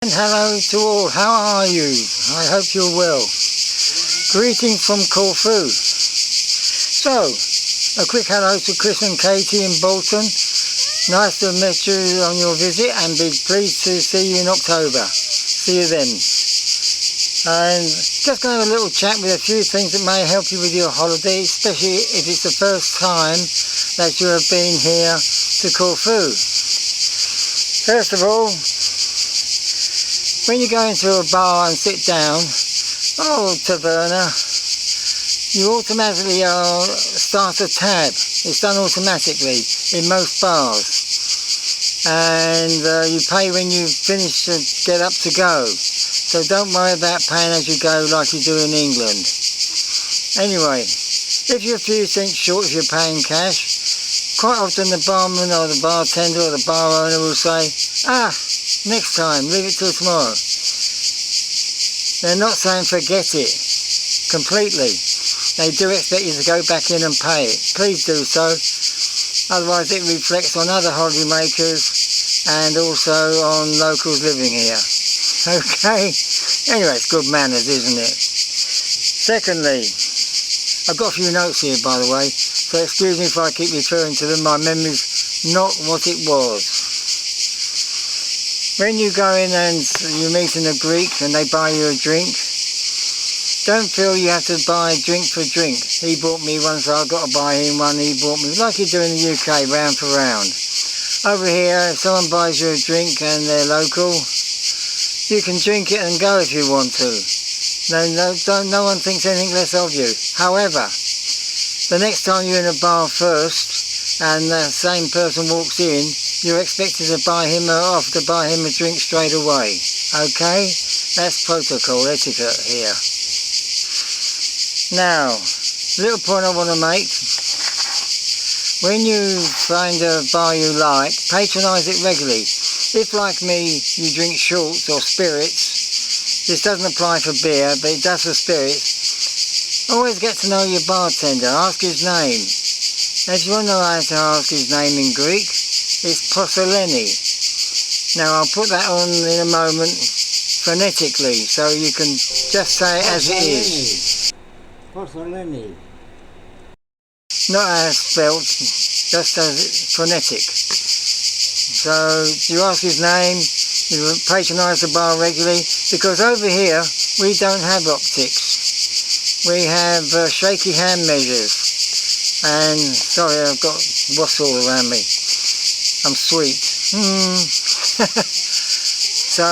And hello to all, how are you? I hope you're well. Greetings from Corfu. So, a quick hello to Chris and Katie in Bolton. Nice to have met you on your visit and be pleased to see you in October. See you then. And just going to have a little chat with a few things that may help you with your holiday, especially if it's the first time that you have been here to Corfu. First of all, when you go into a bar and sit down, or taverna, you automatically start a tab. It's done automatically in most bars. And you pay when you finish and get up to go. So don't worry about paying as you go like you do in England. Anyway, if you're a few cents short if you're paying cash, quite often the barman or the bartender or the bar owner will say, next time, leave it till tomorrow. They're not saying forget it completely. They do expect you to go back in and pay it. Please do so, otherwise it reflects on other holiday makers and also on locals living here. Okay? Anyway, it's good manners, isn't it? Secondly, I've got a few notes here by the way, so excuse me if I keep referring to them. My memory's not what it was. When you go in and you're meeting a Greek and they buy you a drink, don't feel you have to buy drink for drink. He bought me one, so I've got to buy him one, he bought me, like you do in the UK, round for round. Over here, if someone buys you a drink and they're local, you can drink it and go if you want to. No one thinks anything less of you. However, the next time you're in a bar first and the same person walks in, you're expected to buy him a drink straight away. Okay? That's protocol, etiquette here. Now, little point I want to make. When you find a bar you like, patronise it regularly. If, like me, you drink shorts or spirits, this doesn't apply for beer, but it does for spirits, always get to know your bartender, ask his name. As you all know how to ask his name in Greek, it's Posoleni. Now I'll put that on in a moment phonetically, so you can just say it as it is. Posoleni. Not as spelt, just as phonetic. So you ask his name, you patronise the bar regularly, because over here we don't have optics. We have shaky hand measures. And sorry, I've got wasps all around me. I'm sweet. So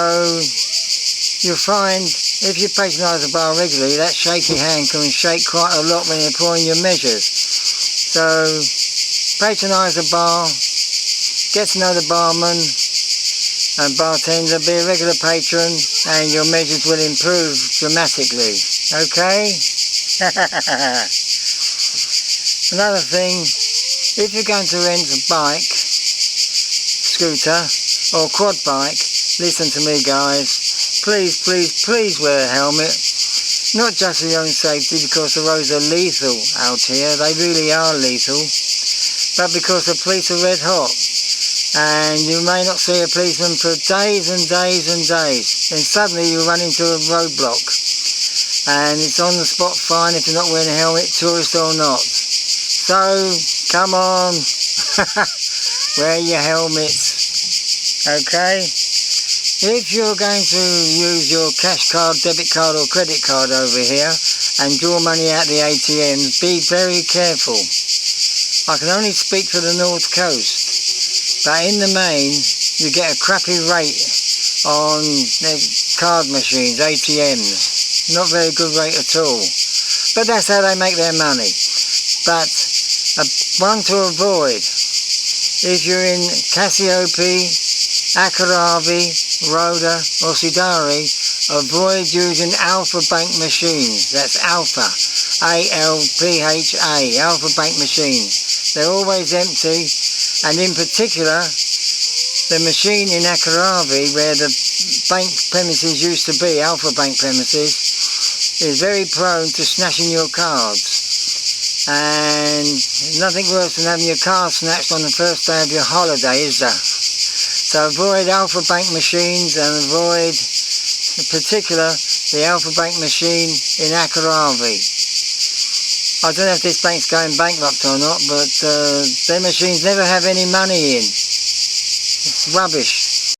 you'll find if you patronise a bar regularly, that shaky hand can shake quite a lot when you're pouring your measures. So patronise a bar, get to know the barman and bartender, be a regular patron, and your measures will improve dramatically. Okay? Another thing, if you're going to rent a bike, scooter or quad bike, listen to me guys, please wear a helmet, not just for your own safety because the roads are lethal out here, they really are lethal, but because the police are red hot and you may not see a policeman for days and days and days, then suddenly you run into a roadblock and it's on the spot fine if you're not wearing a helmet, tourist or not. So come on, wear your helmets, okay? If you're going to use your cash card, debit card or credit card over here and draw money out the ATMs, be very careful. I can only speak for the North Coast, but in the main you get a crappy rate on card machines, ATMs. Not very good rate at all. But that's how they make their money. But one to avoid, if you're in Cassiope, Akaravi, Rhoda or Sidari, avoid using Alpha Bank machines. That's Alpha, A-L-P-H-A, Alpha Bank machines. They're always empty, and in particular, the machine in Akaravi, where the bank premises used to be, Alpha Bank premises, is very prone to snatching your cards. And nothing worse than having your card snatched on the first day of your holiday, is there? So avoid Alpha Bank machines and avoid, in particular, the Alpha Bank machine in Akaravi. I don't know if this bank's going bankrupt or not, but their machines never have any money in. It's rubbish.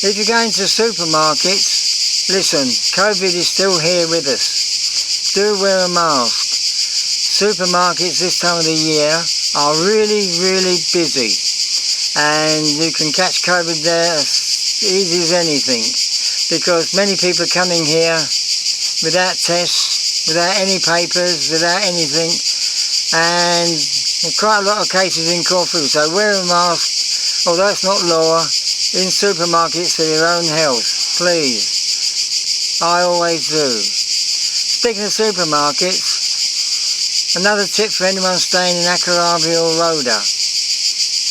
If you go into supermarkets, listen, COVID is still here with us. Do wear a mask. Supermarkets this time of the year are really, really busy, and you can catch COVID there as easy as anything, because many people are coming here without tests, without any papers, without anything, and quite a lot of cases in Corfu. So wear a mask, although it's not law, in supermarkets for your own health, please. I always do. Speaking of supermarkets, another tip for anyone staying in Akaravi or Rhoda.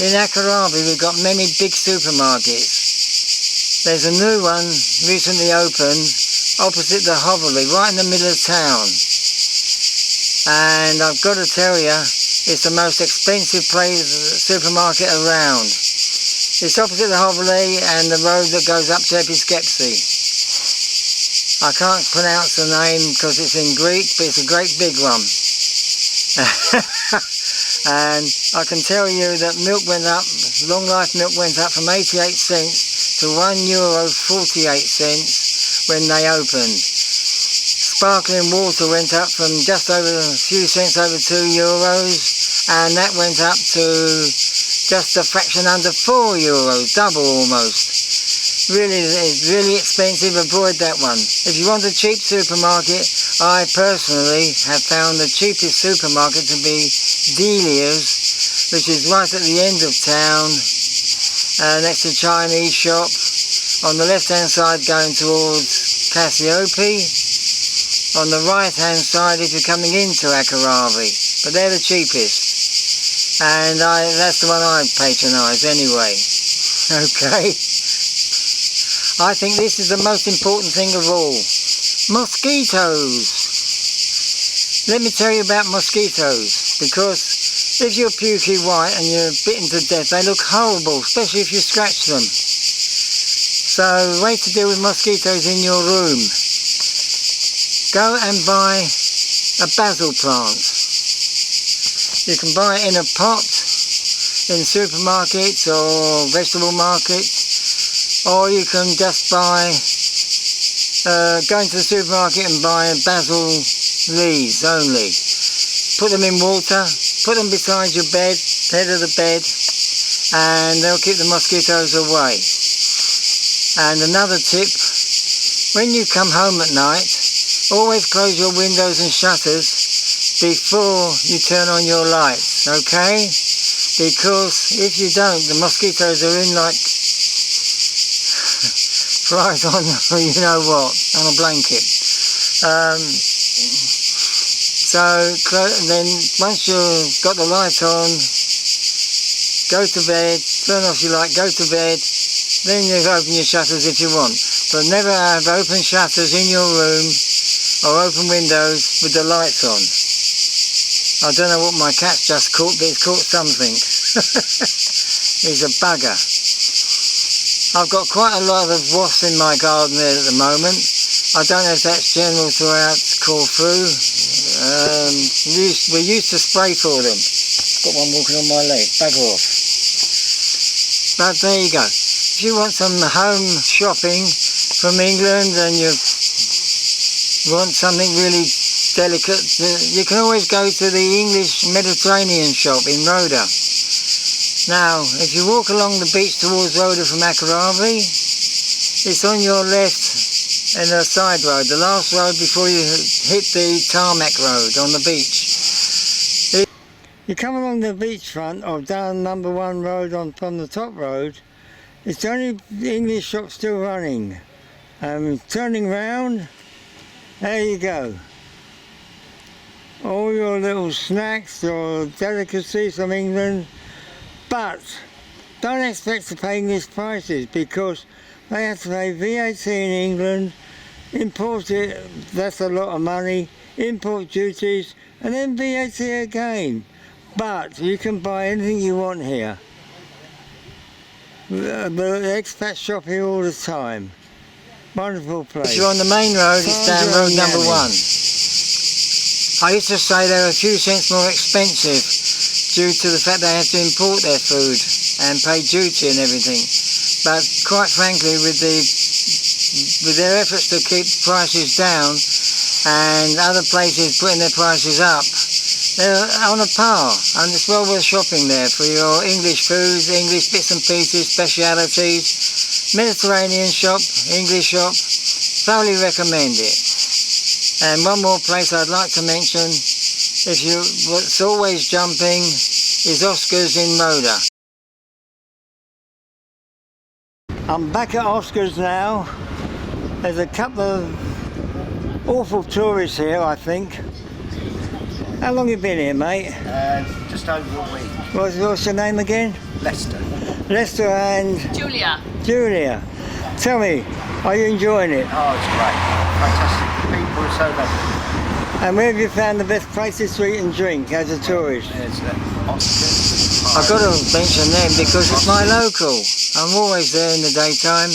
In Akaravi we've got many big supermarkets. There's a new one recently opened opposite the Hovelly, right in the middle of town. And I've got to tell you, it's the most expensive supermarket around. It's opposite the Hovelly and the road that goes up to Episkepsi. I can't pronounce the name because it's in Greek, but it's a great big one. And I can tell you that milk went up, long life milk went up from 88 cents to €1.48 when they opened. Sparkling water went up from just over a few cents over €2, and that went up to just a fraction under €4, double almost. Really, it's really expensive, avoid that one. If you want a cheap supermarket, I personally have found the cheapest supermarket to be Delia's, which is right at the end of town, next to Chinese shop, on the left hand side going towards Cassiope, on the right hand side if you're coming into Akaravi, but they're the cheapest, and that's the one I patronise anyway. Okay. I think this is the most important thing of all. Mosquitoes. Let me tell you about mosquitoes, because if you're pukey white and you're bitten to death, they look horrible, especially if you scratch them. So the way to deal with mosquitoes in your room, go and buy a basil plant. You can buy it in a pot in supermarkets or vegetable markets, or you can just buy, go into the supermarket and buy basil leaves only. Put them in water, put them beside your bed, head of the bed, and they'll keep the mosquitoes away. And another tip, when you come home at night, always close your windows and shutters before you turn on your lights, okay? Because if you don't, the mosquitoes are in like flies on, you know what, on a blanket. So then once you've got the light on, go to bed, turn off your light, go to bed, then you open your shutters if you want. But never have open shutters in your room or open windows with the lights on. I don't know what my cat's just caught, but it's caught something. He's a bugger. I've got quite a lot of wasps in my garden there at the moment. I don't know if that's general throughout Corfu. We used to spray for them. Got one walking on my leg, bugger off. But there you go. If you want some home shopping from England and you want something really delicate, you can always go to the English Mediterranean shop in Rhoda. Now, if you walk along the beach towards Rhoda from Akaravi, it's on your left in the side road, the last road before you hit the tarmac road on the beach. You come along the beachfront or down number 1 road from the top road, it's the only English shop still running. Turning round, there you go. All your little snacks or delicacies from England. But don't expect to pay English prices, because they have to pay VAT in England, import it, that's a lot of money, import duties, and then VAT again. But you can buy anything you want here. The expat shop here all the time. Wonderful place. If you're on the main road, it's down road number 1. I used to say they're a few cents more expensive due to the fact they have to import their food and pay duty and everything. But quite frankly, with their efforts to keep prices down and other places putting their prices up, they're on a par, and it's well worth shopping there for your English foods, English bits and pieces, specialities, Mediterranean shop, English shop. Thoroughly recommend it. And one more place I'd like to mention, what's always jumping, is Oscar's in Moda. I'm back at Oscar's now. There's a couple of awful tourists here, I think. How long you been here, mate? Just over a week. What's your name again? Lester. Lester and... Julia. Julia. Tell me, are you enjoying it? Oh, it's great. Fantastic. People are so lovely. And where have you found the best places to eat and drink as a tourist? It's Oscars. I've got to mention them because it's my local. I'm always there in the daytime.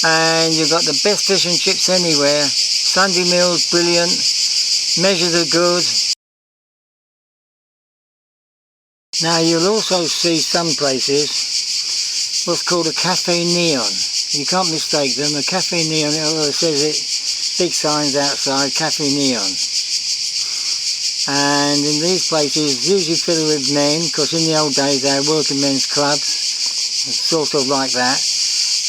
And you've got the best fish and chips anywhere. Sunday meals, brilliant. Measures are good. Now you'll also see some places what's called a Cafe Neon. You can't mistake them. A Cafe Neon, it says it, big signs outside, Cafe Neon. And in these places, usually filled with men, because in the old days they had working men's clubs, sort of like that,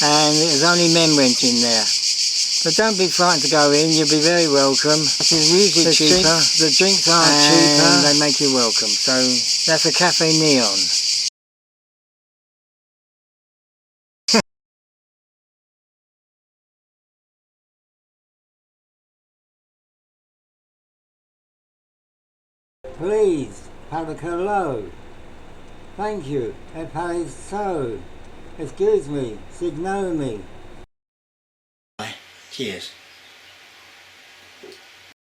and there's only men went in there. But don't be frightened to go in, you'll be very welcome. It's usually cheaper. The drinks aren't cheaper, they make you welcome. So that's a Cafe Neon. Please, hello. Thank you. So. Excuse me. Signo me. Cheers.